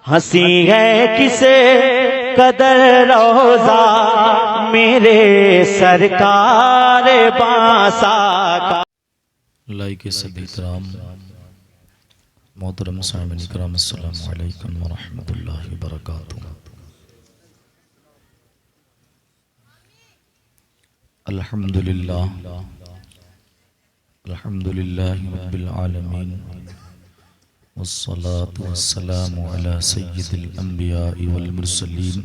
हंसी है किसे कदर रोजा मेरे सरकार बासा का। लाइक सभी तराम मोहतरम साहिब इकराम अस्सलामु अलैकुम व रहमतुल्लाहि व बरकातुहू। अल्हम्दुलिल्लाह अल्हम्दुलिल्लाहि रब्बिल आलमीन वस्सलातु वस्सलामु अला सय्यिदिल अंबिया'i वल मुरसलीन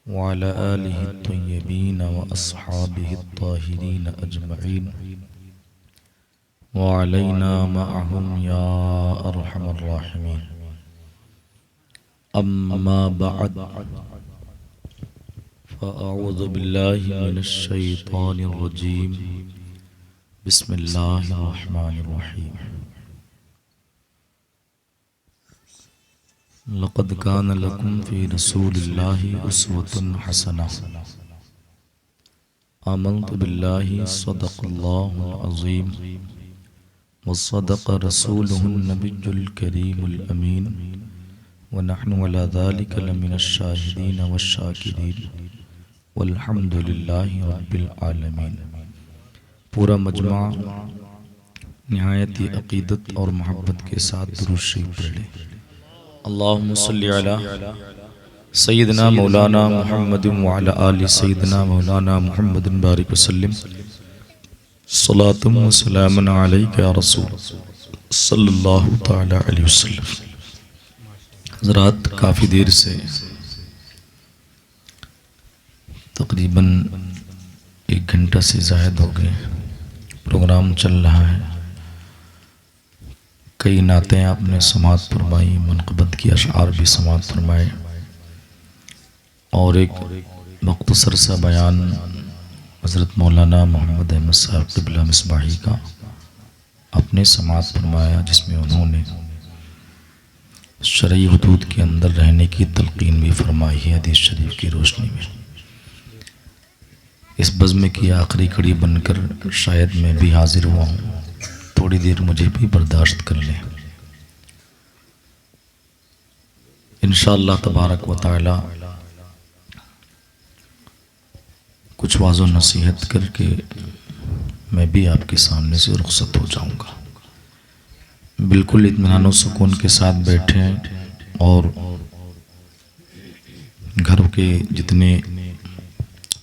व अला आलिहि त्तय्यबीन व अस्हाबिहि त्ताहिरीन अजमईन व अलैना मअहुम या अरहमर राहिमीन। अम्मा बअद फ़अऊज़ु बिल्लाहि मिनश शैतानिर रजीम। बिस्मिल्लाहिर रहमानिर रहीम। लक़द कान लकुम फ़ी रसूलिल्लाहि उस्वतुन हसनह। आमन्तु बिल्लाहि सदक़ल्लाहुल अज़ीम व सदक़ रसूलुहुन नबियुल करीमुल अमीन व नहनु अला ज़ालिका लमिनश शाहिदीन वश्शाकिरीन वल्हम्दुलिल्लाहि रब्बिल आलमीन। पूरा मजमा निहायत अक़ीदत और मोहब्बत के साथ दुरूद शरीफ पढ़े। अल्लाहुम्मा सल्लि अला सय्यिदना मौलाना मुहम्मदिन व अला आलि सय्यिदना मौलाना मुहम्मदिन बारिक वसल्लिम। सलातुम व सलामुन अलैका या रसूल सल्लल्लाहु तआला अलैहि वसल्लम। हज़रात, काफ़ी देर से तकरीबन 1 घंटा से ज़ायद हो गए प्रोग्राम चल रहा है। कई नातें आपने समाअत फरमाई, मनक़बत की अशआर भी समाअत फरमाए और एक मुख्तसर सा बयान हज़रत मौलाना मोहम्मद अहमद साहब क़िबला मिसबाही का अपने समाअत फरमाया, जिसमें उन्होंने शरई हुदूद के अंदर रहने की तलक़ीन भी फरमाई है हदीस शरीफ की रोशनी में। इस बज़्म की आखिरी कड़ी बनकर शायद मैं भी हाजिर हुआ हूँ, थोड़ी देर मुझे भी बर्दाश्त कर लें। इंशाअल्लाह तबारक व तआला कुछ वाज़ो नसीहत करके मैं भी आपके सामने से रुखसत हो जाऊँगा। बिल्कुल इत्मीनान व सुकून के साथ बैठें और घर के जितने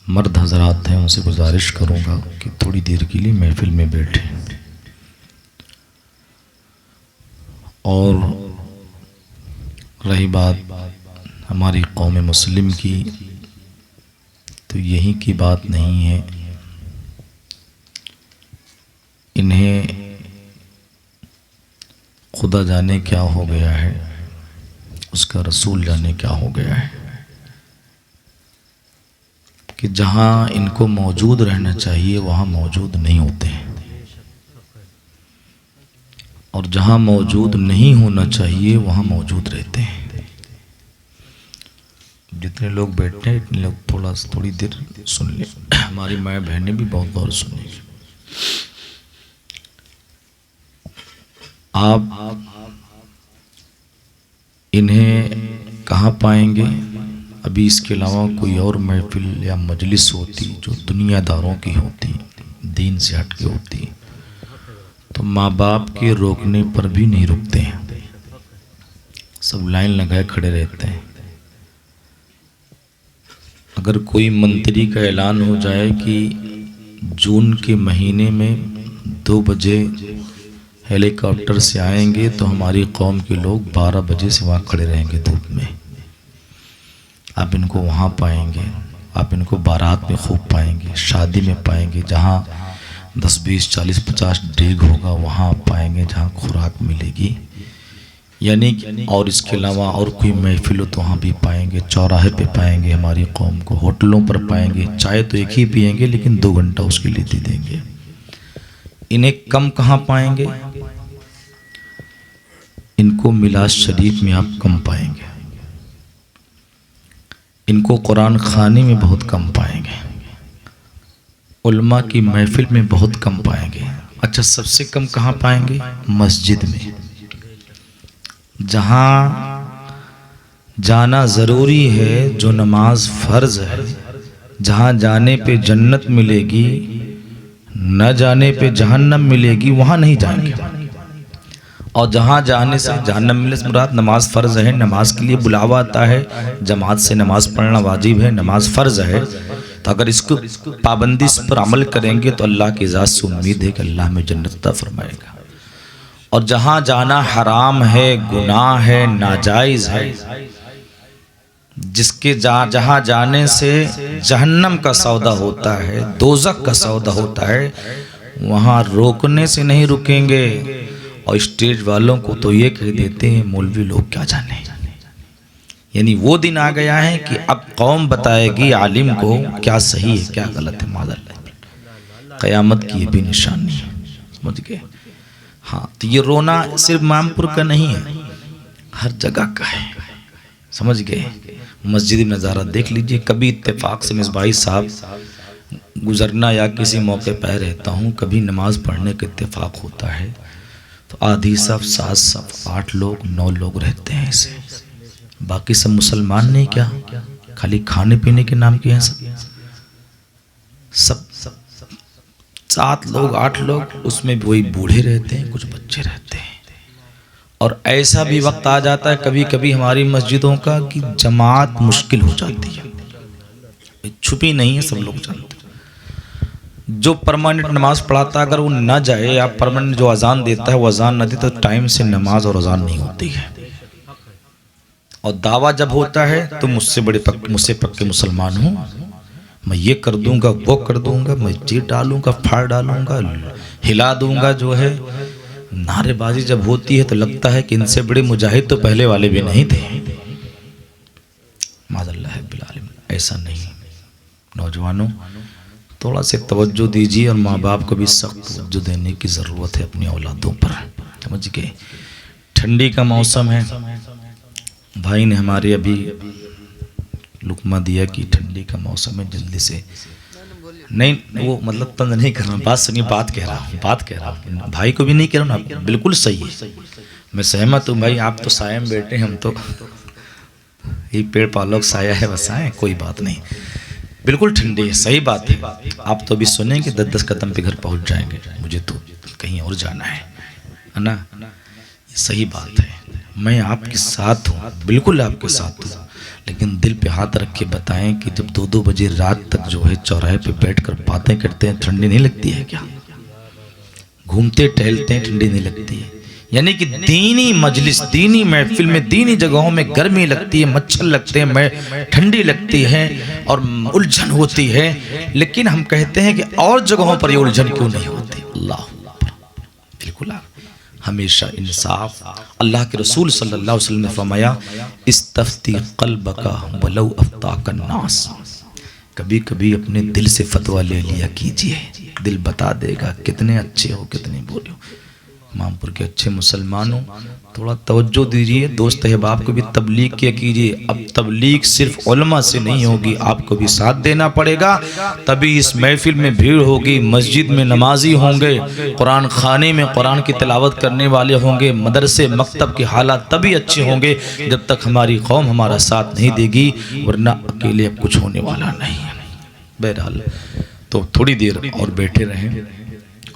मर्द हज़रात हैं उनसे गुजारिश करूँगा कि थोड़ी देर के लिए महफिल में बैठें। और रही बात हमारी कौम मुस्लिम की, तो यही की बात नहीं है। इन्हें खुदा जाने क्या हो गया है, उसका रसूल जाने क्या हो गया है कि जहाँ इनको मौजूद रहना चाहिए वहाँ मौजूद नहीं होते हैं, और जहाँ मौजूद नहीं होना चाहिए वहाँ मौजूद रहते हैं। जितने लोग बैठे हैं इतने लोग थोड़ी देर सुन लें। हमारी माँ बहनें भी बहुत गौर सुनेंगी। आप इन्हें कहाँ पाएंगे? अभी इसके अलावा कोई और महफिल या मजलिस होती जो दुनियादारों की होती, दीन से हट के होती, तो माँ बाप के रोकने पर भी नहीं रुकते हैं, सब लाइन लगाए खड़े रहते हैं। अगर कोई मंत्री का ऐलान हो जाए कि जून के महीने में 2 बजे हेलीकॉप्टर से आएंगे, तो हमारी कौम के लोग 12 बजे से वहाँ खड़े रहेंगे धूप में। आप इनको वहाँ पाएंगे, आप इनको बारात में खूब पाएंगे, शादी में पाएंगे, जहाँ 10, 20, 40, 50 डेग होगा वहाँ आप पाएंगे, जहाँ खुराक मिलेगी। यानी और इसके अलावा और कोई महफिल हो तो वहाँ भी पाएंगे, चौराहे पे पाएंगे हमारी कौम को, होटलों पर पाएंगे। चाय तो एक ही पिएंगे लेकिन 2 घंटा उसके लिए दे देंगे। इन्हें कम कहाँ पाएंगे? इनको मिलाद शरीफ में आप कम पाएंगे, इनको कुरान खाने में बहुत कम पाएंगे, उल्मा की महफिल में बहुत कम पाएंगे। अच्छा, सबसे कम कहाँ पाएंगे? मस्जिद में, जहाँ जाना ज़रूरी है जो नमाज फ़र्ज़ है, जहाँ जाने पे जन्नत मिलेगी, न जाने पे जहन्नम मिलेगी, वहाँ नहीं जाएंगे। और जहाँ जाने से जहन्नम मिले से मुराद नमाज फ़र्ज़ है, नमाज के लिए बुलावा आता है, जमात से नमाज पढ़ना वाजिब है, नमाज फ़र्ज़ है। तो अगर इसको पाबंदी पर अमल करेंगे तो अल्लाह की ज़ात से उम्मीद है कि अल्लाह में जन्नत अता फरमाएगा। और जहाँ जाना हराम है, गुनाह है, नाजायज़ है, जिसके जहाँ जाने से जहन्नम का सौदा होता है, दोज़ख का सौदा होता है, वहाँ रोकने से नहीं रुकेंगे। और स्टेज वालों को तो ये कह देते हैं मौलवी लोग क्या जाने, यानी वो दिन आ गया है कि अब कौम बताएगी आलिम को क्या सही है क्या गलत है। माज़अल्लाह, क़यामत की ये भी निशानी है, समझ गए। हाँ, तो ये रोना सिर्फ मामपुर का नहीं है, हर जगह का है, समझ गए। मस्जिद में नज़ारा देख लीजिए। कभी इत्तेफाक से मिसबाही साहब गुजरना या किसी मौके पर रहता हूँ, कभी नमाज पढ़ने का इत्तेफाक होता है तो आधी सब 7 सब 8 लोग 9 लोग रहते हैं ऐसे, बाकी सब मुसलमान नहीं, क्या खाली खाने पीने के नाम के हैं सब 7 लोग 8 लोग, उसमें भी वही बूढ़े रहते हैं, कुछ बच्चे रहते हैं। और ऐसा भी वक्त आ जाता है कभी कभी हमारी मस्जिदों का कि जमात मुश्किल हो जाती है, छुपी नहीं है, सब लोग जानते हैं। जो परमानेंट नमाज पढ़ाता है अगर वो ना जाए, या परमानेंट जो अजान देता है वो अजान ना दे, तो टाइम से नमाज और अजान नहीं होती है। और दावा जब होता है तो मुझसे पक्के मुसलमान हूँ, मैं ये कर दूंगा वो कर दूंगा, मैं चीर डालूंगा फाड़ डालूंगा हिला दूंगा, जो है नारेबाजी जब होती है तो लगता है कि इनसे बड़े मुजाहिद तो पहले वाले भी नहीं थे। माज़अल्लाह बिलालिम, ऐसा नहीं। नौजवानों, थोड़ा से तवज्जो दीजिए और माँ बाप को भी सख्त तवज्जो देने की ज़रूरत है अपनी औलादों पर, समझ गए। ठंडी का मौसम है, भाई ने हमारे अभी लुकमा दिया कि ठंडी का मौसम है, जल्दी से नहीं, वो मतलब तंग नहीं कर रहा हूँ, बात सुनिए, बात कह रहा हूँ, भाई को भी नहीं कह रहा हूँ ना, बिल्कुल सही है, मैं सहमत हूँ भाई। आप तो साया में बैठे, हम तो ये पेड़ पालों का साया है, बसाएं, कोई बात नहीं, बिल्कुल ठंडी है, सही बात है। आप तो अभी सुनेंगे 10-10 कदम पे घर पहुँच जाएंगे, मुझे तो कहीं और जाना है ना, ये सही बात है। मैं आपके साथ हूँ, बिल्कुल आपके साथ हूँ, लेकिन दिल पे हाथ रख के बताएं कि जब 2-2 बजे रात तक जो है चौराहे पे बैठकर बातें करते हैं, ठंडी नहीं लगती है क्या? घूमते टहलते हैं, ठंडी नहीं लगती है? यानी कि दीनी मजलिस, दीनी महफिल में, दीनी जगहों में गर्मी लगती है, मच्छर लगते हैं, ठंडी लगती है और उलझन होती है, लेकिन हम कहते हैं कि और जगहों पर ये उलझन क्यों नहीं होती? अल्लाह, बिल्कुल हमेशा इंसाफ। अल्लाह के रसूल सल्लल्लाहु अलैहि वसल्लम ने फरमाया, इस्तफ्ती क़ल्बका वलौ अफ्ताका नास, कभी कभी अपने दिल से फतवा ले लिया कीजिए, दिल बता देगा कितने अच्छे हो कितने बुरे हो। मामपुर के अच्छे मुसलमानों, थोड़ा तवज्जो दीजिए, दोस्त अहबाब को भी तबलीग किया कीजिए। अब तबलीग सिर्फ उलमा से नहीं होगी, आपको भी साथ देना पड़ेगा, तभी इस महफिल में भीड़ होगी, मस्जिद में नमाजी होंगे, कुरान खाने में कुरान की तिलावत करने वाले होंगे, मदरसे मकतब के हालात तभी अच्छे होंगे जब तक हमारी कौम हमारा साथ नहीं देगी, वरना अकेले अब कुछ होने वाला नहीं है। बहरहाल तो थोड़ी देर और बैठे रहें,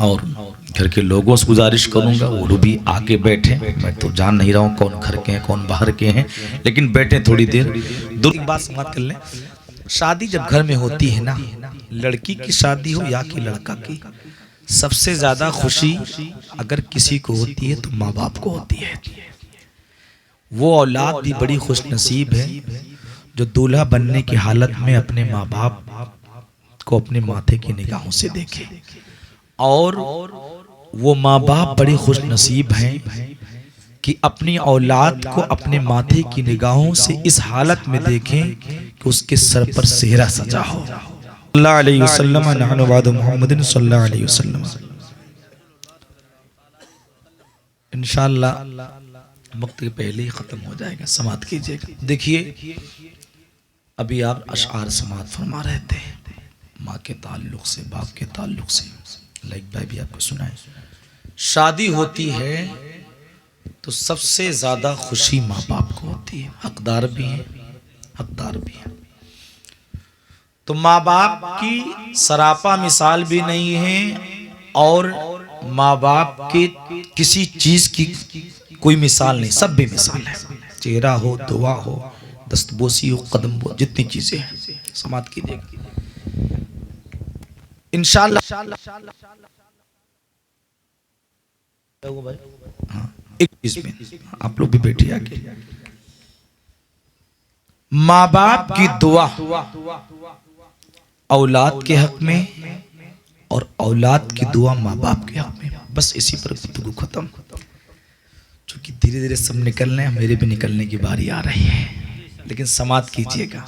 और घर के लोगों से गुजारिश करूंगा वो भी आके बैठे। मैं तो जान नहीं रहा हूँ कौन घर के हैं कौन बाहर के हैं, लेकिन बैठे थोड़ी देर। दो बात समाप्त कर लें। शादी जब घर में होती है ना, लड़की की शादी हो या कि लड़का की, सबसे ज्यादा खुशी अगर किसी को होती है तो माँ बाप को होती है। वो औलाद भी बड़ी खुश नसीब है जो दूल्हा बनने की हालत में अपने माँ बाप को अपने माथे की निगाहों से देखे, और वो माँ बाप बड़े खुश नसीब हैं कि अपनी औलाद को अपने माथे की निगाहों से इस हालत में देखें कि उसके सर पर सेहरा सजा हो। सल्लल्लाहु अलैहि वसल्लम, नहनु वादु मुहम्मदिन सल्लल्लाहु अलैहि वसल्लम। इंशाअल्लाह वक्त के पहले ही खत्म हो जाएगा, समाप्त कीजिएगा। देखिए अभी आप अशआर समाप्त फरमा रहे थे, माँ के ताल्लुक से, बाप के ताल्लुक से, लाइक भाई भी आपको सुनाए। शादी होती है तो सबसे ज़्यादा खुशी माँ बाप को होती है, हकदार भी हैं, हकदार भी हैं। तो माँ बाप की सरापा मिसाल भी नहीं है और माँ बाप के किसी चीज की कोई मिसाल नहीं, सब भी मिसाल है। चेहरा हो, दुआ हो, दस्तबोसी हो, कदम हो, जितनी चीजें हैं समाप्त कीजिएगा इंशाअल्लाह। हाँ, एक चीज में आप लोग भी बैठिए आगे। माँ बाप की दुआ औलाद के हक में और औलाद की दुआ माँ बाप के हक में, बस इसी पर गुफ्तगू खत्म। क्योंकि धीरे धीरे सब निकल रहे हैं, मेरे भी निकलने की बारी आ रही है, लेकिन समाप्त कीजिएगा।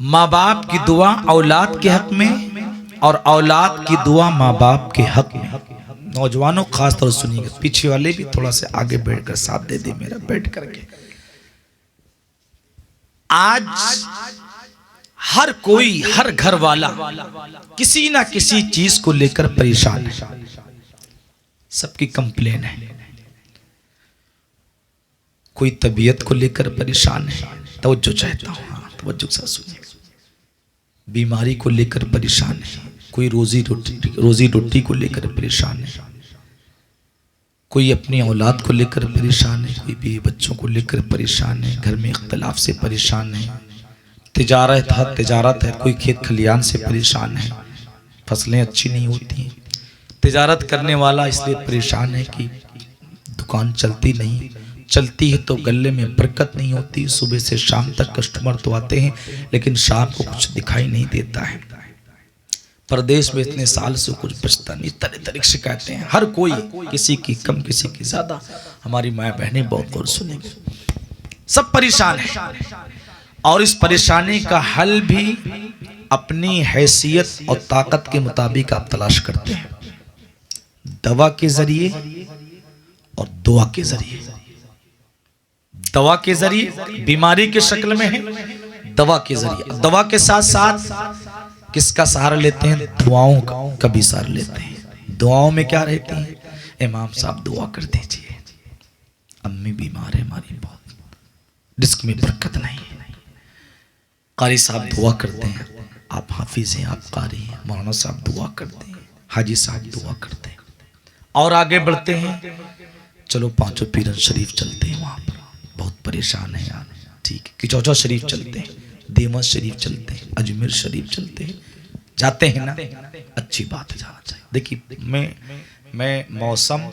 माँ बाप की दुआ औलाद के हक में और औलाद की दुआ माँ बाप के हक में। नौजवानों खास तौर से सुनिएगा, पीछे वाले भी थोड़ा से आगे बैठकर साथ दे दे मेरा, बैठ करके। आज हर कोई, हर घर वाला किसी ना किसी चीज को लेकर परेशान है, सबकी कंप्लेन है। कोई तबीयत को लेकर परेशान है, तवज्जो चाहता हूं, हाँ तवज्जो से सुनिए। बीमारी को लेकर परेशान है, कोई रोजी रोटी को लेकर परेशान है, कोई अपनी औलाद को लेकर परेशान है, कोई भी बच्चों को लेकर परेशान है, घर में इख्तलाफ से परेशान है, तिजारत है, कोई खेत खलियान से परेशान है, फसलें अच्छी नहीं होती हैं। तिजारत करने वाला इसलिए परेशान है कि दुकान चलती नहीं, चलती है तो गले में बरकत नहीं होती। सुबह से शाम तक कस्टमर तो आते हैं लेकिन शाम को कुछ दिखाई नहीं देता है। परदेश में इतने साल से कुछ बचता नहीं, तरह तरह की शिकायतें हैं, हर कोई, किसी की कम किसी की ज्यादा। हमारी माँ बहनें बहुत गौर सुनेंगे, सब परेशान है और इस परेशानी का हल भी अपनी हैसियत और ताकत के मुताबिक आप तलाश करते हैं, दवा के जरिए और दुआ के जरिए। दवा के जरिए बीमारी के शक्ल में है, दवा के जरिए, दवा के साथ साथ किसका सहारा लेते हैं? दुआओं का भी सहारा लेते हैं। दुआओं में क्या रहती है? इमाम साहब दुआ कर दीजिए, अम्मी बीमार है हमारी बहुत, रिस्क में बरकत नहीं है। कारी साहब दुआ करते हैं, आप हाफिज हैं, आप कारी हैं। मौलाना साहब दुआ करते हैं, हाजी साहब दुआ करते हैं। और आगे बढ़ते हैं, चलो पांचों पीरन शरीफ चलते हैं, वहां पर बहुत परेशान है यार, ठीक है। किचौचा शरीफ चलते हैं, देवस शरीफ चलते हैं, अजमेर शरीफ चलते हैं, जाते हैं ना, अच्छी बात है, जाना चाहिए। देखिए मैं मौसम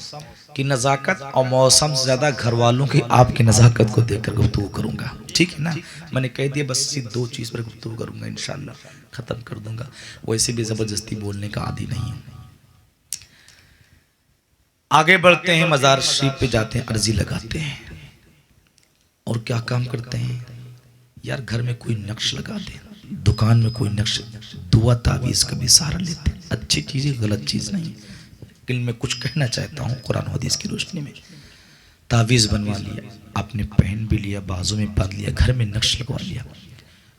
की नज़ाकत और मौसम से ज़्यादा घर वालों की आपकी नज़ाकत को देखकर गुफ्तगू करूँगा, ठीक है ना। मैंने कह दिया बस इसी दो चीज़ पर गुफ्तगू करूँगा, इंशाल्लाह ख़त्म कर दूँगा। वैसे भी ज़बरदस्ती बोलने का आदी नहीं हूँ। आगे बढ़ते हैं, मज़ार शरीफ पे जाते हैं, अर्जी लगाते हैं और क्या काम करते हैं यार, घर में कोई नक्श लगा दे, दुकान में कोई नक्श, दुआ तावीज़ का भी सहारा लेते हैं। अच्छी चीज़ है, गलत चीज़ नहीं, लेकिन मैं कुछ कहना चाहता हूँ कुरान हदीस की रोशनी में। तावीज़ बनवा लिया, आपने पहन भी लिया, बाजू में बांध लिया, घर में नक्श लगवा लिया,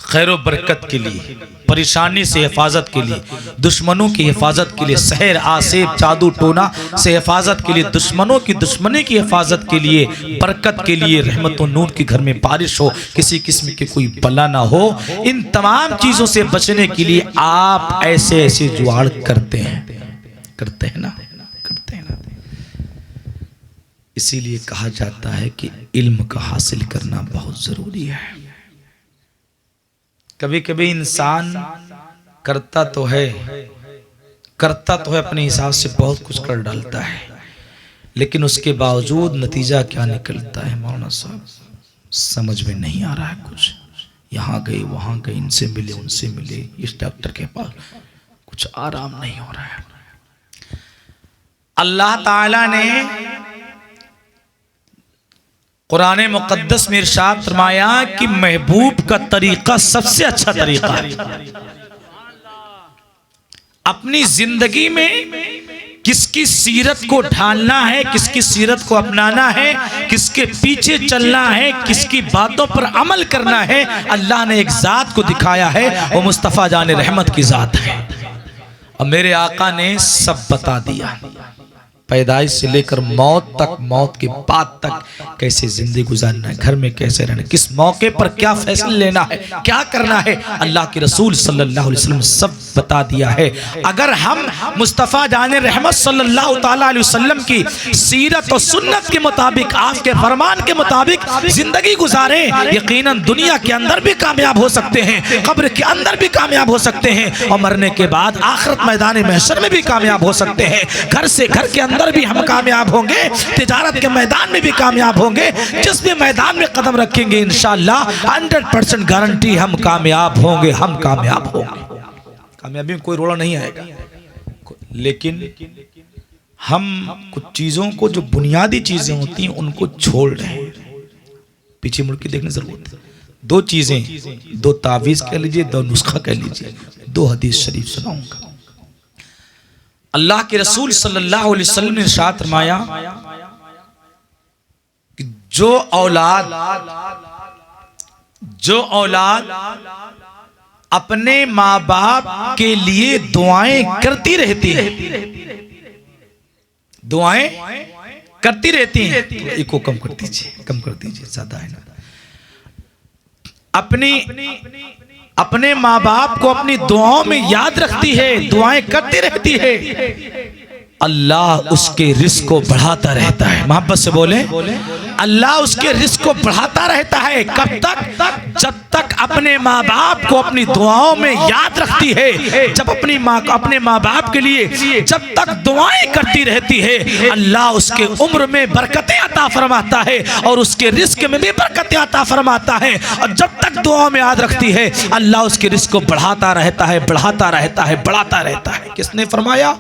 खैर व बरकत के लिए, परेशानी से हिफाजत के लिए, दुश्मनों की हिफाजत के लिए, सहर आसेब जादू टोना से हिफाजत के लिए, दुश्मनों की दुश्मनी की हिफाजत के लिए, बरकत के लिए, रहमत व नूर की घर में बारिश हो, किसी किस्म की कोई बला ना हो, इन तमाम चीज़ों से बचने के लिए आप ऐसे ऐसे जुगाड़ करते हैं ना, करते हैं ना। इसीलिए कहा जाता है कि इल्म का हासिल करना बहुत ज़रूरी है। कभी कभी इंसान करता तो है अपने हिसाब से बहुत कुछ कर डालता है, लेकिन उसके बावजूद नतीजा क्या निकलता है मौलाना साहब समझ में नहीं आ रहा है। कुछ यहाँ गए वहाँ गए, इनसे मिले उनसे मिले, इस डॉक्टर के पास, कुछ आराम नहीं हो रहा है। अल्लाह ताला ने कुरान मुक़द्दस में इरशाद फरमाया कि महबूब का तरीका सबसे अच्छा तरीका है। अपनी जिंदगी में किसकी सीरत को ढालना है, किसकी सीरत को अपनाना है, किसके पीछे चलना है, किसकी बातों पर अमल करना है, अल्लाह ने एक जात को दिखाया है, वो मुस्तफ़ा जान रहमत की जात है। और मेरे आका ने सब बता दिया। पैदाइश से लेकर मौत तक, मौत के बाद तक कैसे जिंदगी गुजारना है, घर में कैसे रहना है, किस मौके पर क्या फैसले लेना है, क्या करना है, अल्लाह के रसूल सल्लल्लाहु अलैहि वसल्लम सब बता दिया है। अगर हम मुस्तफ़ा जान रहमत सल्लल्लाहु ताला अलैहि वसल्लम की सीरत और सुन्नत के मुताबिक, आपके फरमान के मुताबिक जिंदगी गुजारे, यकीनन दुनिया के अंदर भी कामयाब हो सकते हैं, कब्र के अंदर भी कामयाब हो सकते हैं, और मरने के बाद आखिरत मैदान महशर में भी कामयाब हो सकते हैं। घर से घर के अंदर भी हम कामयाब होंगे, तिजारत के मैदान में भी कामयाब होंगे, जिस भी मैदान में कदम रखेंगे इंशाअल्लाह 100% गारंटी हम कामयाब होंगे, हम कामयाब होंगे। कामयाबी में कोई रोड़ा नहीं आएगा, लेकिन हम कुछ चीजों को, जो बुनियादी चीजें होती हैं, उनको छोड़ रहे हैं, पीछे मुड़ के देखने की जरूरत है। दो चीजें, दो तावीज कह लीजिए, दो नुस्खा कह लीजिए, दो हदीस शरीफ सुनाऊंगा। अल्लाह के रसूल सल्लल्लाहु अलैहि वसल्लम ने इरशाद फरमाया कि जो औलाद अपने माँ बाप के लिए दुआएं करती रहती है, दुआएं करती रहती हैं, इको कम कर दीजिए, ज्यादा है ना। अपने माँ बाप को अपनी दुआओं में याद रखती है, दुआएं करती रहती है, अल्लाह उसके रिस्क को बढ़ाता रहता है। मोहब्बत से बोले, अल्लाह उसके रिस्क को बढ़ाता रहता है। कब तक? जब तक अपने माँ बाप को अपनी दुआओं में याद रखती है, जब अपने माँ बाप के लिए जब तक दुआएं करती रहती है, अल्लाह उसके उम्र में बरकतें अता फरमाता है और उसके रिस्क में भी बरकतें अता फरमाता है। और जब तक दुआओं में याद रखती है, अल्लाह उसके रिस्क को बढ़ाता रहता है, बढ़ाता रहता है, बढ़ाता रहता है। किसने फरमाया?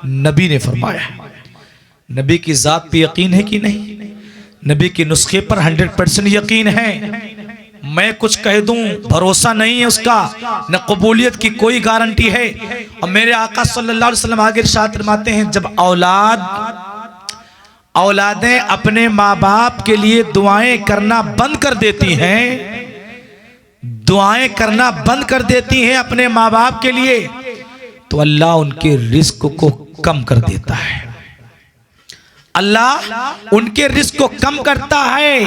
नबी ने फरमाया। नबी की जात पे यकीन है कि नहीं? नबी के नुस्खे पर 100% यकीन है। मैं कुछ कह दूं, भरोसा नहीं है उसका, न कबूलियत की कोई गारंटी है। और मेरे आका सल्लल्लाहु अलैहि वसल्लम आगे इरशाद फरमाते हैं, जब औलादें अपने माँ बाप के लिए दुआएं करना बंद कर देती हैं, दुआएं करना बंद कर देती हैं अपने माँ बाप के लिए, तो अल्लाह उनके रिस्क को कम कर देता है। अल्लाह उनके रिस्क को कम करता है,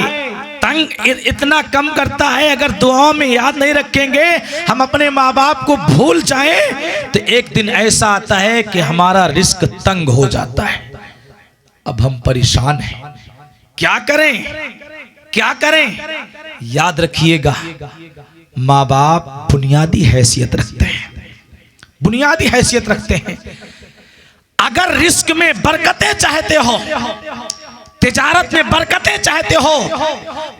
तंग इतना कम करता है। अगर दुआओं में याद नहीं रखेंगे, हम अपने माँ बाप को भूल जाएं, तो एक दिन ऐसा आता है कि हमारा रिस्क तंग हो जाता है। अब हम परेशान हैं, क्या करें, क्या करें? याद रखिएगा, माँ बाप बुनियादी हैसियत रखते हैं, बुनियादी हैसियत रखते हैं। अगर रिस्क में बरकतें चाहते हो, तिजारत में बरकतें चाहते हो,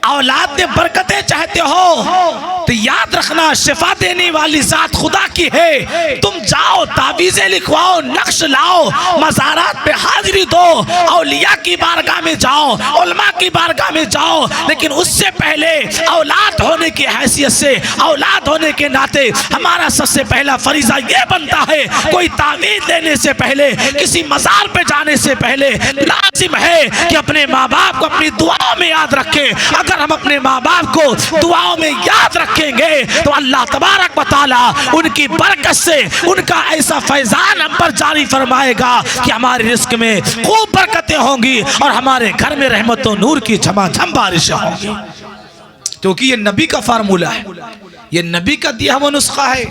औलाद में बरकतें चाहते हो, तो याद रखना शिफा देने वाली जात खुदा की है। तुम जाओ, तावीज़ें लिखवाओ, नक्श लाओ, मज़ारात पे हाजिरी दो, औलिया की बारगाह में जाओ, उलमा की बारगाह में जाओ, लेकिन उससे पहले औलाद होने की हैसियत से, औलाद होने के नाते हमारा सबसे पहला फरीजा ये बनता है, कोई तावीज़ देने से पहले, किसी मज़ार पे जाने से पहले लाजिम है कि अपने माँ बाप को अपनी दुआओं में याद रखें। अगर हम अपने माँ बाप को दुआओं में याद रखेंगे, तो अल्लाह तबारक व तआला उनकी बरकत से उनका ऐसा फैजान हम पर जारी फरमाएगा कि हमारे रिस्क में खूब बरकतें होंगी और हमारे घर में रहमत और नूर की झमाझम बारिश होगी। क्योंकि ये नबी का फार्मूला है, ये नबी का दिया हुआ नुस्खा है।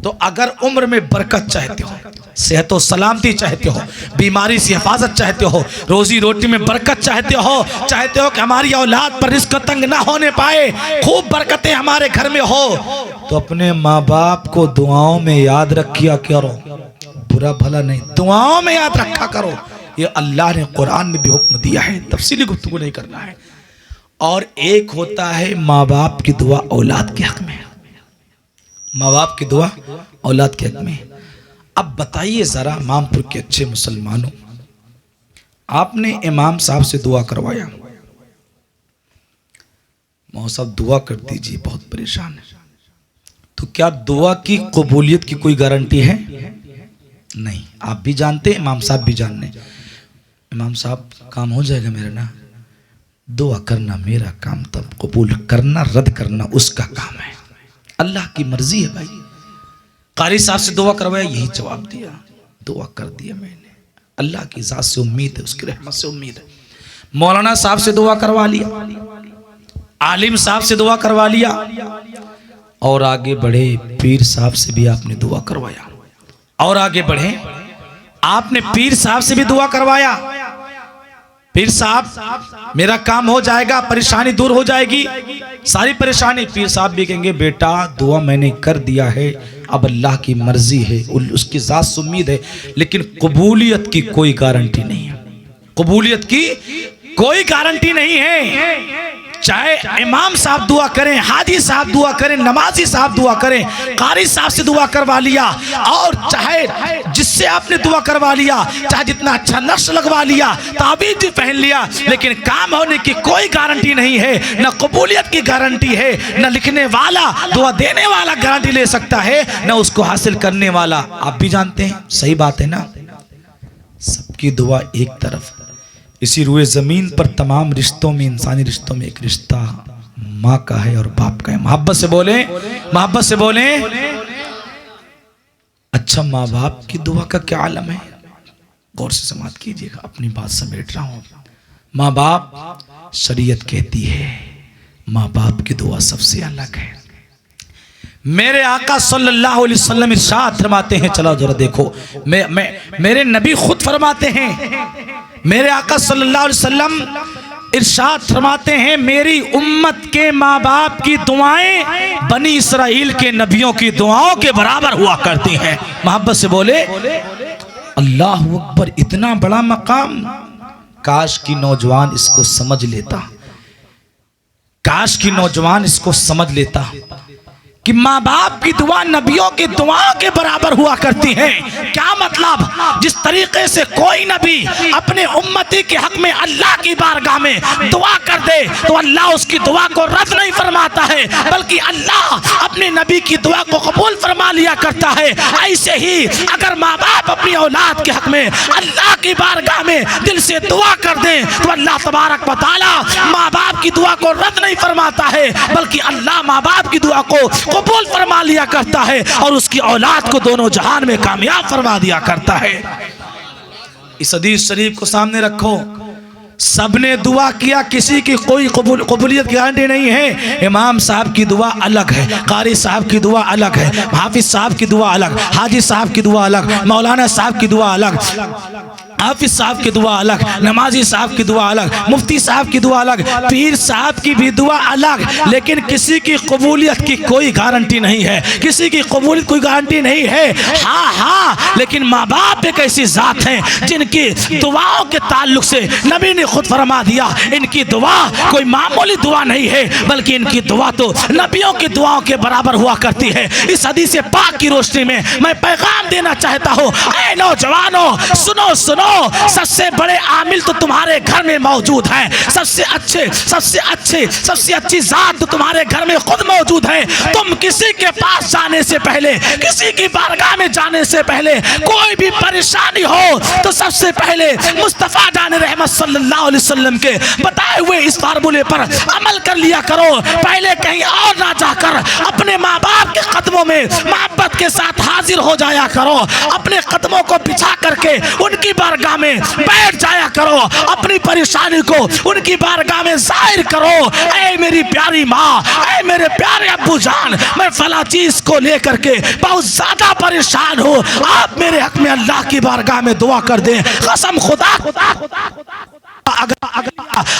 तो अगर उम्र में बरकत चाहते हो, सेहत और सलामती चाहते हो, बीमारी से हिफाजत चाहते हो, रोजी रोटी में बरकत चाहते हो कि हमारी औलाद पर रिस्क तंग ना होने पाए, खूब बरकतें हमारे घर में हो, तो अपने माँ बाप को दुआओं में याद रखिया करो, बुरा भला नहीं, दुआओं में याद रखा करो। ये अल्लाह ने कुरान में भी हुक्म दिया है, तफसीली गुफ्तगू नहीं करना है। और एक होता है माँ बाप की दुआ औलाद के हक में, माँ बाप की दुआ औलाद के हक में। अब बताइए जरा मामपुर के अच्छे मुसलमानों, आपने इमाम साहब से दुआ करवाया, मौलाना साहब दुआ कर दीजिए, बहुत परेशान है, तो क्या दुआ की कबूलियत की कोई गारंटी है? नहीं। आप भी जानते, इमाम साहब भी जानते, इमाम साहब काम हो जाएगा मेरा ना, दुआ करना मेरा काम, तब कबूल करना रद्द करना उसका काम है, अल्लाह की मर्जी है भाई। कारी साहब से दुआ करवाया, यही जवाब दिया, दुआ कर दिया मैंने, अल्लाह की ज़ात से उम्मीद है, उसकी रहमत से उम्मीद है। मौलाना साहब से दुआ करवा लिया, आलिम साहब से दुआ करवा लिया, और आगे बढ़े पीर साहब से भी आपने दुआ करवाया, और आगे बढ़े आपने पीर साहब से भी दुआ करवाया। पीर साहब मेरा काम हो जाएगा, परेशानी दूर हो जाएगी, सारी परेशानी। पीर साहब भी कहेंगे बेटा दुआ मैंने कर दिया है, अब अल्लाह की मर्जी है, उसकी ज़ात से उम्मीद है, लेकिन कबूलियत की कोई गारंटी नहीं है, कबूलियत की कोई गारंटी नहीं है। चाहे इमाम साहब दुआ करें, हाजी साहब दुआ करें, नमाजी साहब दुआ करें, कारी साहब से दुआ करवा लिया, और चाहे जिससे आपने दुआ करवा लिया, चाहे जितना अच्छा नक्श लगवा लिया, ताबीज़ भी पहन लिया, लेकिन काम होने की कोई गारंटी नहीं है, न कबूलियत की गारंटी है, न लिखने वाला दुआ देने वाला गारंटी ले सकता है, न उसको हासिल करने वाला। आप भी जानते हैं, सही बात है ना, सबकी दुआ एक तरफ। इसी रुए ज़मीन पर तमाम रिश्तों में, इंसानी रिश्तों में एक रिश्ता माँ का है और बाप का है। मोहब्बत से बोले, मोहब्बत से बोले। अच्छा, माँ बाप की दुआ का क्या आलम है, गौर से समाप्त कीजिएगा, अपनी बात समेट रहा हूँ। माँ बाप शरीयत कहती है माँ बाप की दुआ सबसे अलग है। मेरे आका सल्लल्लाहु अलैहि वसल्लम इरशाद फरमाते हैं, चलो जरा देखो, मेरे नबी खुद फरमाते हैं, मेरे आका सल्लल्लाहु अलैहि वसल्लम इरशाद फरमाते हैं, मेरी उम्मत के माँ बाप की दुआएं बनी इसराइल के नबियों की दुआओं के बराबर हुआ करती हैं। मोहब्बत से बोले अल्लाह अकबर। इतना बड़ा मकाम, काश की नौजवान इसको समझ लेता, काश की नौजवान इसको समझ लेता कि माँ बाप की दुआ नबियों की दुआओं के बराबर हुआ करती है। क्या मतलब, जिस तरीके से कोई नबी अपने उम्मती के हक में अल्लाह की बारगाह में दुआ कर दे तो अल्लाह उसकी दुआ को रद्द नहीं फरमाता है, बल्कि अल्लाह अपने नबी की दुआ को कबूल फरमा लिया करता है। ऐसे ही अगर माँ बाप अपनी औलाद के हक में अल्लाह की बारगाह में दिल से दुआ कर दें तो अल्लाह तबारक व तआला माँ बाप की दुआ को रद्द नहीं फरमाता है, बल्कि अल्लाह माँ बाप की दुआ को कबूल फरमा लिया करता है और उसकी औलाद को दोनों जहान में कामयाब फरमा दिया करता है। इस हदीस शरीफ को सामने रखो, सबने दुआ किया, किसी की कोई कबूलियत की गारंटी नहीं है। इमाम साहब की दुआ अलग है, कारी साहब की दुआ अलग है, हाफिज साहब की दुआ अलग, हाजी साहब की दुआ अलग, मौलाना साहब की दुआ अलग, हाफिज साहब की दुआ अलग, नमाजी साहब की दुआ अलग, मुफ्ती साहब की दुआ अलग, पीर साहब की भी दुआ अलग, लेकिन किसी की कबूलियत की कोई गारंटी नहीं है, किसी की कबूलियत कोई गारंटी नहीं है। हाँ हाँ, लेकिन माँ बाप एक ऐसी जात हैं जिनकी दुआओं के ताल्लुक से नबी ने खुद फरमा दिया, इनकी दुआ कोई मामूली दुआ नहीं है, बल्कि इनकी दुआ तो नबियों की दुआओं के बराबर हुआ करती है। इस हदीस पाक की रोशनी में मैं पैगाम देना चाहता हूँ, ऐ नौजवानों सुनो सुनो, सबसे बड़े आमिल तो तुम्हारे घर में मौजूद हैं, सबसे अच्छी जात तो तुम्हारे घर में खुद मौजूद है। तुम किसी के पास जाने से पहले, किसी की बारगाह में जाने से पहले कोई भी परेशानी हो तो सबसे पहले मुस्तफा जान रहमत सल्लल्लाहु अलैहि वसल्लम के बताए हुए इस फार्मूले पर अमल कर लिया करो। पहले कहीं और ना जाकर अपने माँ बाप के कदमों में मोहब्बत के साथ हाजिर हो जाया करो, अपने कदमों को बिछा करके उनकी बारगाह में बैठ जाया करो, अपनी परेशानी को उनकी बारगाह में जाहिर करो। ऐ मेरी प्यारी माँ, ऐ मेरे प्यारे अब्बू जान, मैं फला चीज को लेकर के बहुत ज्यादा परेशान हूँ, आप मेरे हक में अल्लाह की बारगाह में दुआ कर दें। कसम खुदा अगर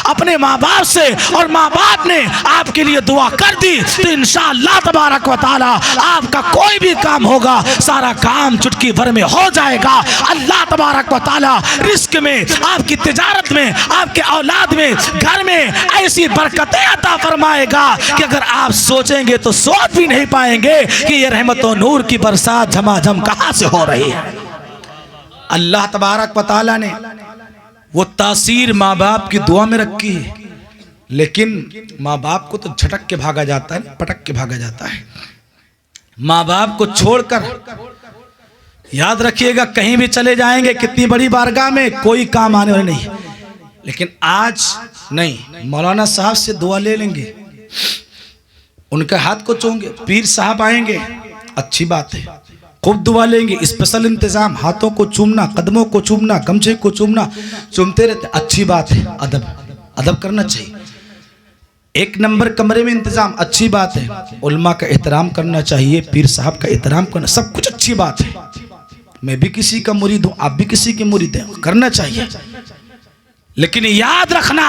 अपने माँ बाप से और माँ बाप ने आपके लिए दुआ कर दी तो इंशाअल्लाह तबारक व तआला आपका कोई भी काम होगा सारा काम चुटकी भर में हो जाएगा। अल्लाह तबारक व तआला रिस्क में, आपकी तिजारत में, आपके औलाद में, घर में ऐसी बरकतें अता फरमाएगा कि अगर आप सोचेंगे तो सोच भी नहीं पाएंगे कि ये रहमत और नूर की बरसात झमाझम कहाँ से हो रही है। अल्लाह तबारक व तआला ने वो तासीर माँ बाप की दुआ में रखी है, लेकिन माँ बाप को तो झटक के भागा जाता है, पटक के भागा जाता है। माँ बाप को छोड़कर याद रखिएगा कहीं भी चले जाएंगे, कितनी बड़ी बारगाह में, कोई काम आने वाले नहीं। लेकिन आज नहीं, मौलाना साहब से दुआ ले लेंगे, उनके हाथ को चूमेंगे, पीर साहब आएंगे, अच्छी बात है, खूब दुआ लेंगे। स्पेशल इंतजाम, हाथों को चूमना, कदमों को चूमना, गमछे को चूमना, चूमते रहते, अच्छी बात है। अदब अदब करना चाहिए। एक नंबर कमरे में इंतजाम, अच्छी बात है। उल्मा का एहतराम करना चाहिए, पीर साहब का एहतराम करना, सब कुछ अच्छी बात है। मैं भी किसी का मुरीद हूं, आप भी किसी के मुरीद हैं, करना चाहिए। लेकिन याद रखना,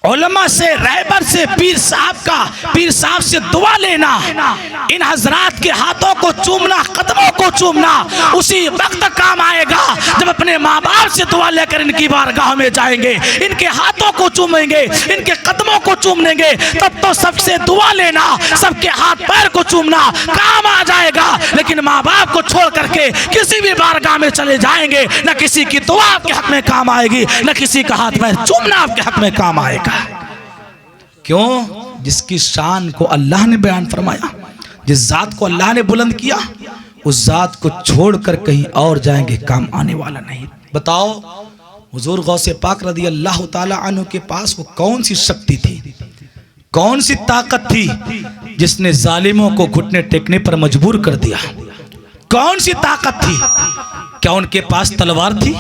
उलमा से, रहबर से, पीर साहब से दुआ लेना, इन हजरात के हाथों को चूमना, कदमों को चूमना उसी वक्त काम आएगा जब अपने माँ बाप से दुआ लेकर इनकी बारगाह में जाएंगे, इनके हाथों को चूमेंगे, इनके कदमों को चूम लेंगे, तब तो सबसे दुआ लेना, सबके हाथ पैर को चूमना काम आ जाएगा। लेकिन माँ बाप को छोड़ करके किसी भी बारगाह में चले जाएंगे, न किसी की दुआ आपके हक में काम आएगी, न किसी का हाथ पैर चूमना आपके हक में काम आएगा। क्यों? जिसकी शान को अल्लाह ने बयान फरमाया, जिस जात को अल्लाह ने बुलंद किया, उस जात को छोड़कर कहीं और जाएंगे, काम आने वाला नहीं। बताओ, हुजूर गौसे पाक रदी अल्लाह ताला अन्हु के पास वो कौन सी शक्ति थी, कौन सी ताकत थी जिसने जालिमों को घुटने टेकने पर मजबूर कर दिया? कौन सी ताकत थी? क्या उनके पास तलवार थी?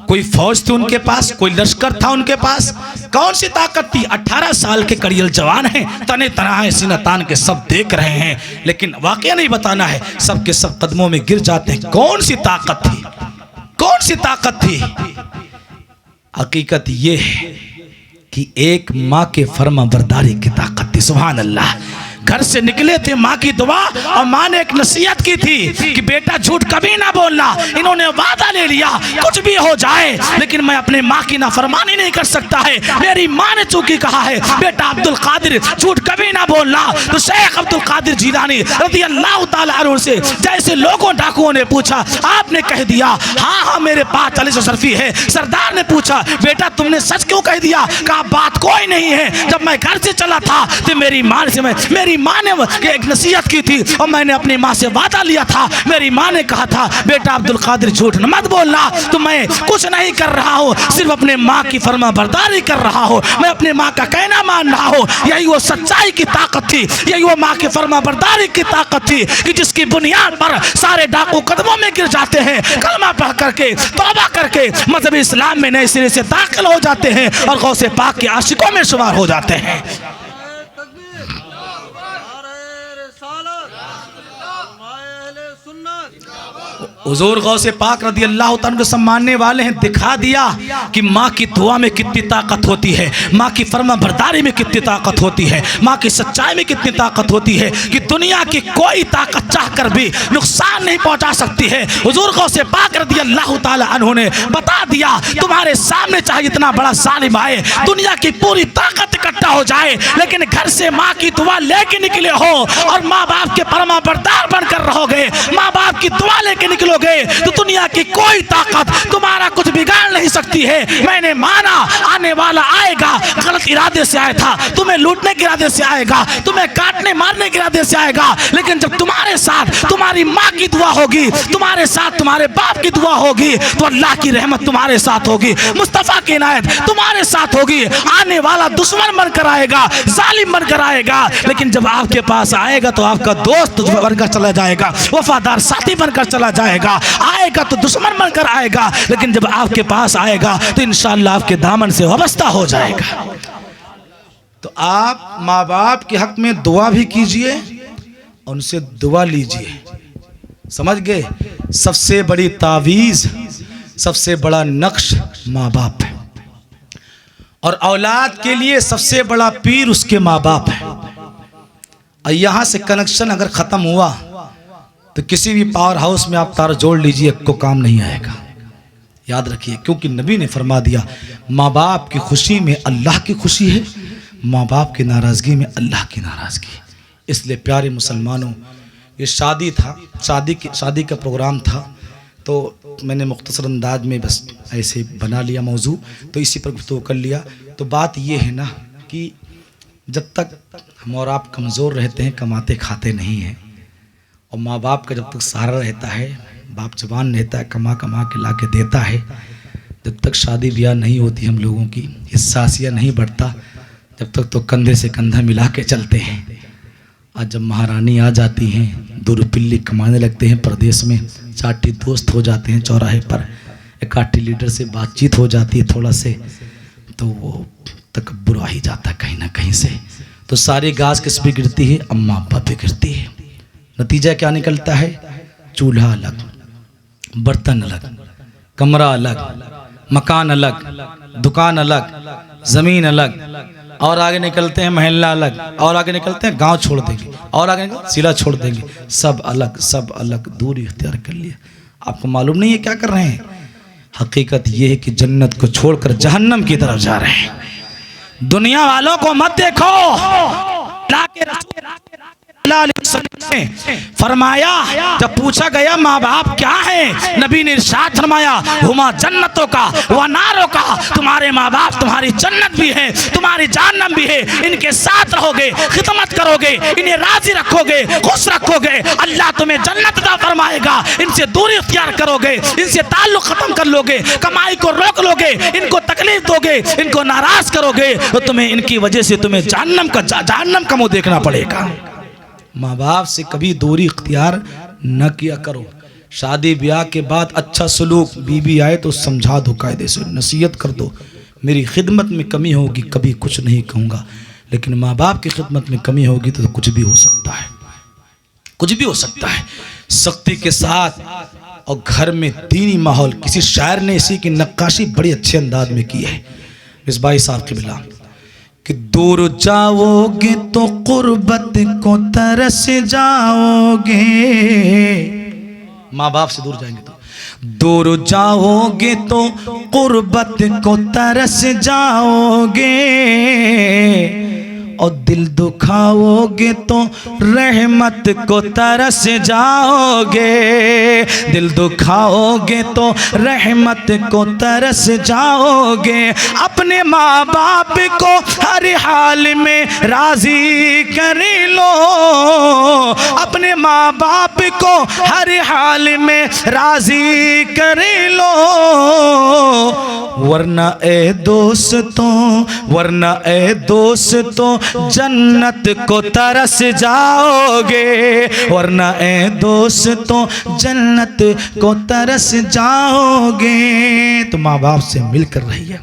कोई फौज थी उनके पास? कोई लश्कर था उनके पास? कौन सी ताकत थी? 18 साल के कड़ियल जवान हैं, तने तना सीना तान के सब देख रहे हैं, लेकिन वाकया नहीं बताना है, सब के सब कदमों में गिर जाते हैं। कौन सी ताकत थी? कौन सी ताकत थी? हकीकत ये है कि एक माँ के फर्मा बरदारी की ताकत थी। सुभान अल्लाह। घर से निकले थे, माँ की दुआ, और माँ ने एक नसीहत की थी कि बेटा झूठ कभी ना बोलना। इन्होंने वादा ले लिया कुछ भी हो जाए, लेकिन मैं अपने माँ की नाफरमानी नहीं कर सकता है। मेरी माँ ने चूंकि कहा है बेटा अब्दुल कादिर झूठ कभी ना बोलना, तो शेख अब्दुल कादिर जिलानी रज़ी अल्लाह ताला अन्हु से जैसे लोगों डाकुओं ने पूछा, आपने कह दिया हाँ हाँ मेरे पास 40 शर्फी है। सरदार ने पूछा बेटा तुमने सच क्यों कह दिया? कहा बात कोई नहीं है, जब मैं घर से चला था तो मेरी माँ ने एक नसीहत की थी और मैंने अपनी माँ से वादा लिया था। मेरी माँ ने कहा था बेटा अब्दुल कादिर झूठ मत बोलना, तो मैं कुछ नहीं कर रहा हूँ, सिर्फ अपने माँ की फर्मा बरदारी कर रहा हूँ, मैं अपने माँ का कहना मान रहा हूँ। यही वो सच्चाई की ताकत थी, यही वो माँ की फर्मा बरदारी की ताकत थी कि जिसकी बुनियाद पर सारे डाकू कदमों में गिर जाते हैं, कलमा पढ़ करके तौबा करके मजहब इस्लाम में नए सिरे से दाखिल हो जाते हैं और गौसे पाक के आशिकों में शुमार हो जाते हैं। हुजूर गौसे पाक रदी अल्लाह तआला को सम्मानने वाले हैं, दिखा दिया कि माँ की दुआ में कितनी ताकत होती है, माँ की फर्मा बरदारी में कितनी ताकत होती है, माँ की सच्चाई में कितनी ताकत होती है कि दुनिया की कोई ताकत चाहकर भी नुकसान नहीं पहुंचा सकती है। हुजूर गौसे पाक रदी अल्लाह तआला अन्हु ने बता दिया तुम्हारे सामने चाहे इतना बड़ा जालिम आए, दुनिया की पूरी ताकत इकट्ठा हो जाए, लेकिन घर से माँ की दुआ लेके निकले हो और माँ बाप के फर्मा बरदार बनकर रहोगे, माँ बाप की दुआ लेके निकलोगे तो दुनिया की कोई ताकत तुम्हारा कुछ बिगाड़ नहीं सकती है। मैंने माना आने वाला आएगा, गलत इरादे से आया था, तुम्हें लूटने के इरादे से आएगा, तुम्हें काटने मारने के इरादे से आएगा, लेकिन जब तुम्हारे साथ तुम्हारी माँ की दुआ होगी, तुम्हारे साथ तुम्हारे बाप की दुआ होगी, तो अल्लाह की रहमत तुम्हारे साथ होगी, मुस्तफा की इनायत तुम्हारे साथ होगी। आने वाला दुश्मन बनकर आएगा, जालिम बनकर आएगा, लेकिन जब आपके पास आएगा तो आपका दोस्त बनकर चला जाएगा, वफादार साथी बनकर चला जाएगा। आएगा तो दुश्मन बनकर आएगा, लेकिन जब आपके पास आएगा तो इंशाअल्लाह आपके दामन से वाबस्ता हो जाएगा। तो आप माँ बाप के हक में दुआ भी कीजिए, उनसे दुआ लीजिए। समझ गए? सबसे बड़ी तावीज़, सबसे बड़ा नक्श माँ बाप है, और औलाद के लिए सबसे बड़ा पीर उसके माँ बाप है। और यहाँ से कनेक्शन अगर ख़त्म हुआ तो किसी भी पावर हाउस में आप तार जोड़ लीजिए, को काम नहीं आएगा। याद रखिए, क्योंकि नबी ने फरमा दिया माँ बाप की खुशी में अल्लाह की खुशी है, माँ बाप की नाराज़गी में अल्लाह की नाराज़गी। इसलिए प्यारे मुसलमानों, ये शादी था, शादी का प्रोग्राम था, तो मैंने मुख्तसर अंदाज में बस ऐसे बना लिया मौजू, तो इसी पर गुफ्तगू कर लिया। तो बात ये है ना कि जब तक हम और आप कमज़ोर रहते हैं, कमाते खाते नहीं हैं, और माँ बाप का जब तक सहारा रहता है, बाप जवान रहता है, कमा कमा के ला के देता है, जब तक शादी ब्याह नहीं होती हम लोगों की, हिस्सासिया नहीं बढ़ता, जब तक तो कंधे से कंधा मिला के चलते हैं। आज जब महारानी आ जाती हैं, 2 रुपये कमाने लगते हैं प्रदेश में, 4 दोस्त हो जाते हैं चौराहे पर, 1 लीडर से बातचीत हो जाती है थोड़ा से, तो वो तकब्बुर आ ही जाता है कहीं ना कहीं से। तो सारी गाज किस पे गिरती है? अम्मा अब्बा पे गिरती है। नतीजा क्या निकलता है? चूल्हा अलग, बर्तन अलग, कमरा अलग, मकान अलग, दुकान अलग, ज़मीन अलग, और आगे निकलते हैं महल्ला अलग, और आगे निकलते हैं गांव छोड़ देंगे, और आगे जिला छोड़ देंगे, सब अलग सब अलग, दूरी इख्तियार कर लिया। आपको मालूम नहीं है क्या कर रहे हैं? हकीकत ये है कि जन्नत को छोड़कर जहन्नम की तरफ जा रहे हैं। दुनिया वालों को मत देखो, फरमाया, जब पूछा गया माँ बाप क्या है, नबी ने इरशाद फरमाया, हुमा जन्नतों का व नारों का, तुम्हारे माँ बाप तुम्हारी जन्नत भी है, तुम्हारी जहन्नम भी है। इनके साथ रहोगे, खिदमत करोगे, इन्हें राजी रखोगे, खुश रखोगे, अल्लाह तुम्हें जन्नत अता फरमाएगा। इनसे दूरी इख्तियार करोगे, इनसे ताल्लुक खत्म कर लोगे, कमाई को रोक लोगे, इनको तकलीफ दोगे, इनको नाराज करोगे, तो तुम्हें इनकी वजह से तुम्हें जहन्नम का मुंह देखना पड़ेगा। माँ बाप से कभी दूरी इख्तियार न किया करो। शादी ब्याह के बाद अच्छा सलूक, बीवी आए तो समझा दो, कायदे से नसीहत कर दो, मेरी खिदमत में कमी होगी कभी कुछ नहीं कहूँगा, लेकिन माँ बाप की खिदमत में कमी होगी तो कुछ भी हो सकता है, कुछ भी हो सकता है। सख्ती के साथ और घर में दीनी माहौल। किसी शायर ने इसी की नक्काशी बड़ी अच्छे अंदाज में की है, इस भाई साहब के बिला, कि दूर जाओगे तो कुर्बत को तरस जाओगे। माँ बाप से दूर जाएंगे तो दूर जाओगे तो कुर्बत को तरस जाओगे, और दिल दुखाओगे तो रहमत को तरस जाओगे। दिल दुखाओगे तो रहमत को तरस जाओगे। अपने माँ बाप को हर हाल में राजी कर लो, अपने माँ बाप को हर हाल में राजी कर लो, वरना ए दोस्तों जन्नत को तरस जाओगे, वरना ए दोस्तों जन्नत को तरस जाओगे। तो माँ बाप से मिलकर रहिए,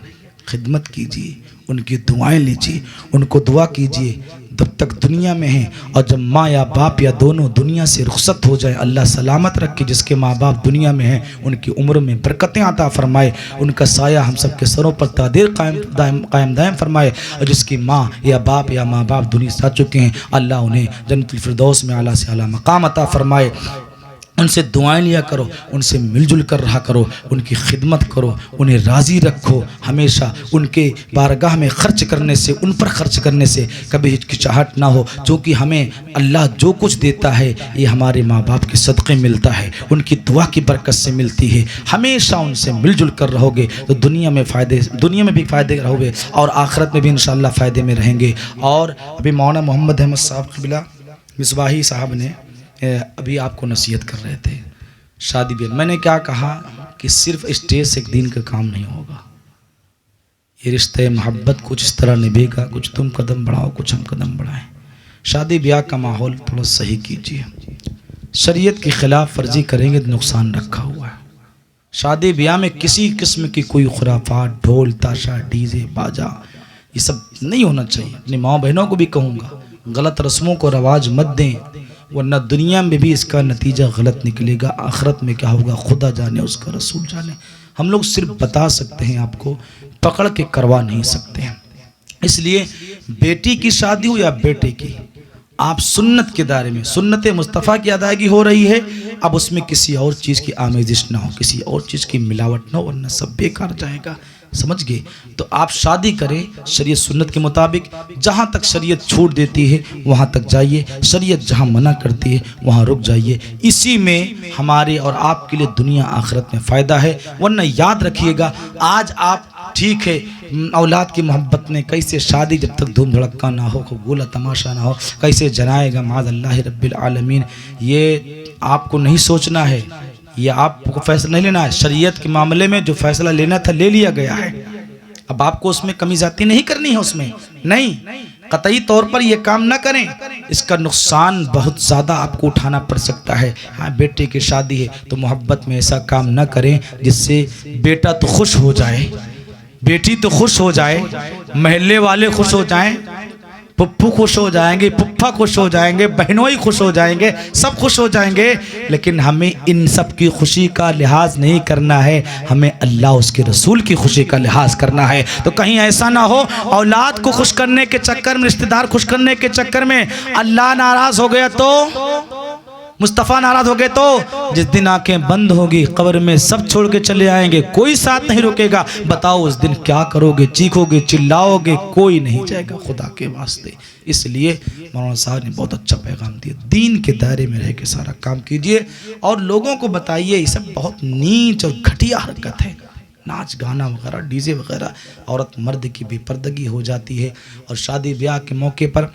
खिदमत कीजिए, उनकी दुआएं लीजिए, उनको दुआ कीजिए जब तक दुनिया में हैं, और जब माँ या बाप या दोनों दुनिया से रुखसत हो जाए, अल्लाह सलामत रखे। जिसके माँ बाप दुनिया में हैं उनकी उम्र में बरकतें अता फरमाए, उनका साया हम सब के सरों पर तादीर कायम दायम फरमाए। और जिसकी माँ या माँ बाप दुनिया से जा चुके हैं, अल्लाह उन्हें जन्नतुल फिरदौस में आला से आला मकाम अता फरमाए। उनसे दुआएं लिया करो, उनसे मिलजुल कर रहा करो, उनकी खिदमत करो, उन्हें राज़ी रखो। हमेशा उनके बारगाह में ख़र्च करने से, उन पर ख़र्च करने से कभी हिचकिचाहट ना हो, क्योंकि हमें अल्लाह जो कुछ देता है ये हमारे माँ बाप के सदक़े मिलता है, उनकी दुआ की बरकत से मिलती है। हमेशा उनसे मिलजुल कर रहोगे तो दुनिया में भी फ़ायदे रहोगे और आखिरत में भी इंशाअल्लाह फ़ायदे में रहेंगे। और अभी मौलाना मोहम्मद अहमद साहब क़िबला मिसबाही साहब ने अभी आपको नसीहत कर रहे थे शादी ब्याह। मैंने क्या कहा कि सिर्फ स्टेज से एक दिन का काम नहीं होगा, ये रिश्ते मोहब्बत कुछ इस तरह निभेगा, कुछ तुम कदम बढ़ाओ कुछ हम कदम बढ़ाएं। शादी ब्याह का माहौल थोड़ा सही कीजिए, शरीयत की खिलाफ वर्जी करेंगे तो नुकसान रखा हुआ है। शादी ब्याह में किसी किस्म की कोई खुराफात, ढोल ताशा, डीजे बाजा, ये सब नहीं होना चाहिए। अपनी माँ बहनों को भी कहूँगा, गलत रस्मों को रवाज मत दें, वरना दुनिया में भी इसका नतीजा गलत निकलेगा, आखिरत में क्या होगा खुदा जाने, उसका रसूल जाने। हम लोग सिर्फ बता सकते हैं, आपको पकड़ के करवा नहीं सकते हैं। इसलिए बेटी की शादी हो या बेटे की, आप सुन्नत के दायरे में, सुन्नत मुस्तफ़ा की अदायगी हो रही है, अब उसमें किसी और चीज़ की आमेजिश ना हो, किसी और चीज़ की मिलावट ना हो, वरना सब बेकार जाएगा। समझ गए? तो आप शादी करें शरीयत सुन्नत के मुताबिक। जहाँ तक शरीयत छूट देती है वहाँ तक जाइए, शरीयत जहाँ मना करती है वहाँ रुक जाइए। इसी में हमारे और आपके लिए दुनिया आखिरत में फ़ायदा है। वरना याद रखिएगा, आज आप ठीक है औलाद की मोहब्बत में कैसे शादी, जब तक धूम धड़क्का ना हो, गोला तमाशा ना हो, कैसे जनाएगा माज़अल्लाह रब्बिल आलमीन, ये आपको नहीं सोचना है, ये आपको फैसला नहीं लेना है। शरीयत के मामले में जो फैसला लेना था ले लिया गया है, अब आपको उसमें कमी ज़्यादती नहीं करनी है, उसमें नहीं, कतई तौर पर ये काम ना करें। इसका नुकसान बहुत ज़्यादा आपको उठाना पड़ सकता है। हाँ, बेटे की शादी है तो मोहब्बत में ऐसा काम न करें जिससे बेटा तो खुश हो जाए, बेटी तो खुश हो जाए, महल्ले वाले खुश हो जाएं, पप्पू खुश हो जाएंगे, पुप्पा खुश हो जाएंगे, बहनोई खुश हो जाएंगे, सब खुश हो जाएंगे। लेकिन हमें इन सब की खुशी का लिहाज नहीं करना है, हमें अल्लाह उसके रसूल की खुशी का लिहाज करना है। तो कहीं ऐसा ना हो औलाद को खुश करने के चक्कर में, रिश्तेदार खुश करने के चक्कर में अल्लाह नाराज हो गया तो, मुस्तफ़ा नाराज हो गए तो जिस दिन आंखें बंद होगी कब्र में सब छोड़ के चले आएंगे, कोई साथ नहीं रुकेगा। बताओ उस दिन क्या करोगे? चीखोगे, चिल्लाओगे, कोई नहीं जाएगा खुदा के वास्ते। इसलिए मौलाना साहब ने बहुत अच्छा पैगाम दिया, दीन के दायरे में रह के सारा काम कीजिए और लोगों को बताइए ये सब बहुत नीच और घटिया हरकत है। नाच गाना वगैरह, डीजे वगैरह, औरत मर्द की बेपर्दगी हो जाती है। और शादी ब्याह के मौके पर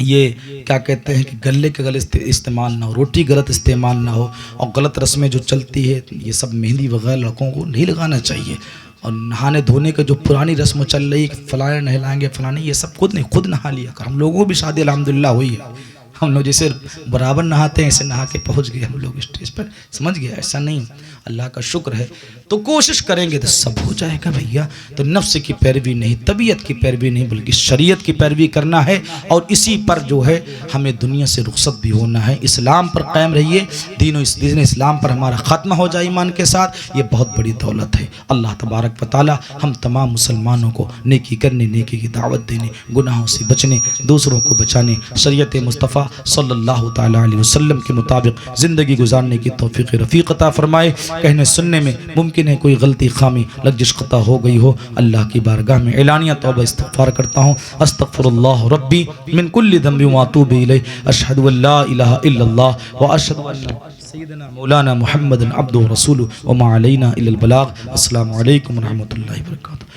ये क्या कहते हैं कि गले के गलत इस्तेमाल ना हो, रोटी गलत इस्तेमाल ना हो, और गलत रस्में जो चलती है, ये सब मेहंदी वगैरह लड़कों को नहीं लगाना चाहिए। और नहाने धोने का जो पुरानी रस्म चल रही है, फलाने नहलाएंगे फलाने, ये सब खुद नहा लिया कर। हम लोगों को भी शादी अल्हम्दुलिल्लाह हुई है, हम लोग जैसे बराबर नहाते हैं ऐसे नहा के पहुंच गए हम लोग स्टेज पर, समझ गया? ऐसा नहीं, अल्लाह का शुक्र है। तो कोशिश करेंगे तो सब हो जाएगा भैया। तो नफ्स की पैरवी नहीं, तबीयत की पैरवी नहीं, बल्कि शरीयत की पैरवी करना है। और इसी पर जो है हमें दुनिया से रुखसत भी होना है। इस्लाम पर कायम रहिए, दीन इस्लाम पर हमारा ख़त्म हो जाए ईमान के साथ, ये बहुत बड़ी दौलत है। अल्लाह तबारक व तआला हम तमाम मुसलमानों को नेकी करने, नेकी की दावत देने, गुनाहों से बचने, दूसरों को बचाने, शरीयत मुस्तफ़ा सल्लल्लाहु तआला अलैहि वसल्लम के मुताबिक ज़िंदगी गुजारने की तौफीक रफ़ीक अता फरमाए। कहने सुनने में मुमकिन है कोई गलती, खामी, लग़्ज़िश ख़ता हो गई हो, अल्लाह की बारगाह में एलानिया तौबा इस्तिग़फ़ार करता हूँ। अस्तग़फ़िरुल्लाह रब्बी मिन कुल्लि ज़ंबि व अतूबु इलैहि, अशहदु अल्ला इलाहा इल्लल्लाह व अशहदु अन्ना सय्यदना मौलाना मुहम्मदन अब्दुहु व रसूलुहु व मा अलैना इल्लल बलाग। अस्सलामु अलैकुम व रहमतुल्लाहि व बरकातुहू।